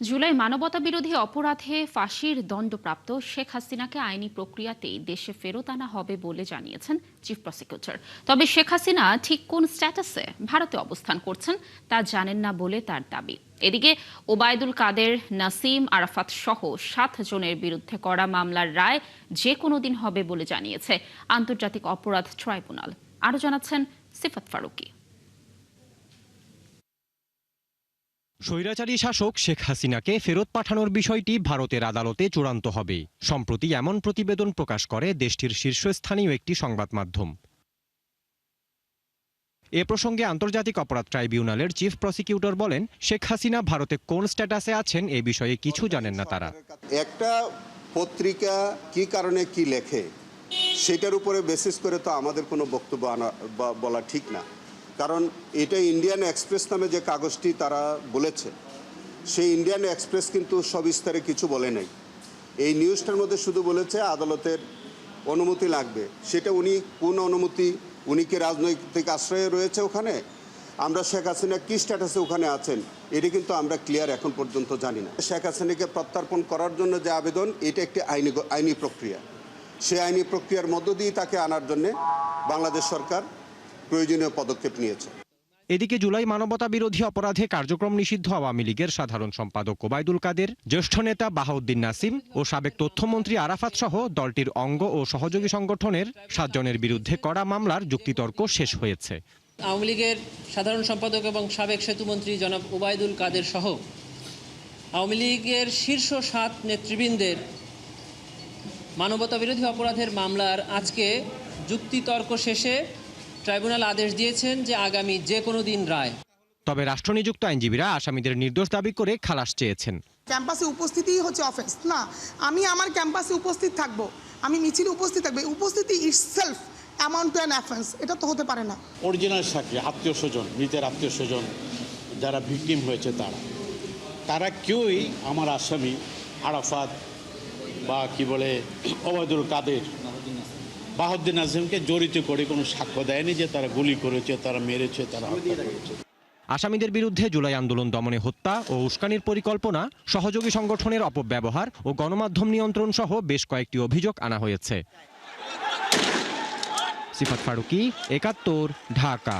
জুলাই মানবতাবিরোধী অপরাধে ফাঁসির দণ্ডপ্রাপ্ত শেখ হাসিনাকে আইনি প্রক্রিয়াতেই দেশে ফেরত আনা হবে বলে জানিয়েছেন চিফ প্রসিকিউটর। তবে শেখ হাসিনা ঠিক কোন স্ট্যাটাসে ভারতে অবস্থান করছেন তা জানেন না বলে তার দাবি। এদিকে ওবায়দুল কাদের, নাসিম, আরাফাত সহ 7 জনের বিরুদ্ধে করা মামলার রায় যে কোনো দিন হবে বলে জানিয়েছে আন্তর্জাতিক অপরাধ ট্রাইব্যুনাল। আরও জানাচ্ছেন সিফাত ফারুকী। স্বৈরাচারী শাসক শেখ হাসিনাকে ফেরত পাঠানোর বিষয়টি ভারতের আদালতে চূড়ান্ত হবে। সম্প্রতি এমন প্রতিবেদন প্রকাশ করে দেশটির শীর্ষস্থানীয় একটি সংবাদ মাধ্যম। এ প্রসঙ্গে আন্তর্জাতিক অপরাধ ট্রাইব্যুনালের চিফ প্রসিকিউটর বলেন, শেখ হাসিনা ভারতে কোন স্ট্যাটাসে আছেন এ বিষয়ে কিছু জানেন না তারা। একটা পত্রিকা কি কারণে কি লেখে সেটার উপরে বেসিস করে তো আমাদের কোনো বক্তব্য বলা ঠিক না। কারণ এটা ইন্ডিয়ান এক্সপ্রেস নামে যে কাগজটি তারা বলেছে, সেই ইন্ডিয়ান এক্সপ্রেস কিন্তু সবিস্তারে কিছু বলে নাই। এই নিউজটার মধ্যে শুধু বলেছে আদালতের অনুমতি লাগবে। সেটা উনি কোন অনুমতি, উনি কি রাজনৈতিক আশ্রয়ে রয়েছে ওখানে, আমরা শেখ হাসিনা কি স্ট্যাটাসে ওখানে আছেন এটা কিন্তু আমরা ক্লিয়ার এখন পর্যন্ত জানি না। শেখ হাসিনাকে প্রত্যার্পণ করার জন্য যে আবেদন, এটা একটি আইনি প্রক্রিয়া। সেই আইনি প্রক্রিয়ার মধ্য দিয়ে তাকে আনার জন্য বাংলাদেশ সরকার প্রয়োজনীয় পদক্ষেপ নিয়েছে। এদিকে জুলাই মানবতা বিরোধী অপরাধে কার্যক্রম নিষিদ্ধ আওয়ামী লীগের সাধারণ সম্পাদক ওবায়দুল কাদের, জ্যেষ্ঠ নেতা বাহাউদ্দিন নাসিম ও সাবেক তথ্যমন্ত্রী আরাফাত সহ দলটির অঙ্গ ও সহযোগী সংগঠনের 7 জনের বিরুদ্ধে করা মামলার যুক্তিতর্ক শেষ হয়েছে। আওয়ামী লীগের সাধারণ সম্পাদক এবং সাবেক সেতুমন্ত্রী জনাব ওবায়দুল কাদের সহ আওয়ামী লীগের শীর্ষ 7 নেতৃবৃন্দের মানবতাবিরোধী অপরাধের মামলার আজকে যুক্তিতর্ক শেষে ট্রাইব্যুনাল আদেশ দিয়েছেন যে আগামী যে কোনো দিন রায়। তবে রাষ্ট্রনিযুক্ত আইনজীবীরা আসামিদের নির্দোষ দাবি করে খালাস চেয়েছেন। ক্যাম্পাসে উপস্থিতিই হচ্ছে অফেন্স না। আমি আমার ক্যাম্পাসে উপস্থিত থাকবো, আমি মিছিলে উপস্থিত থাকবো, উপস্থিতি itself amount to an offence, এটা তো হতে পারে না। অরিজিনাল সাক্ষী, আত্মীয় স্বজন, মৃতের আত্মীয় স্বজন যারা ভিকটিম হয়েছে তারা কেউই আমার আসামি আরাফাত বা কি বলে ওবায়দুল কাদের, বাহাউদ্দিন নাজিমকে জড়িত করে কোনো সাক্ষ্য দেয়নি যে তারা গুলি করেছে, তারা মেরেছে, তারা হত্যা করেছে। আসামিদের বিরুদ্ধে জুলাই আন্দোলন দমনে হত্যা ও উস্কানির পরিকল্পনা, সহযোগী সংগঠনের অপব্যবহার ও গণমাধ্যম নিয়ন্ত্রণ সহ বেশ কয়েকটি অভিযোগ আনা হয়েছে। সিফাত ফারুকী, ৭১, ঢাকা।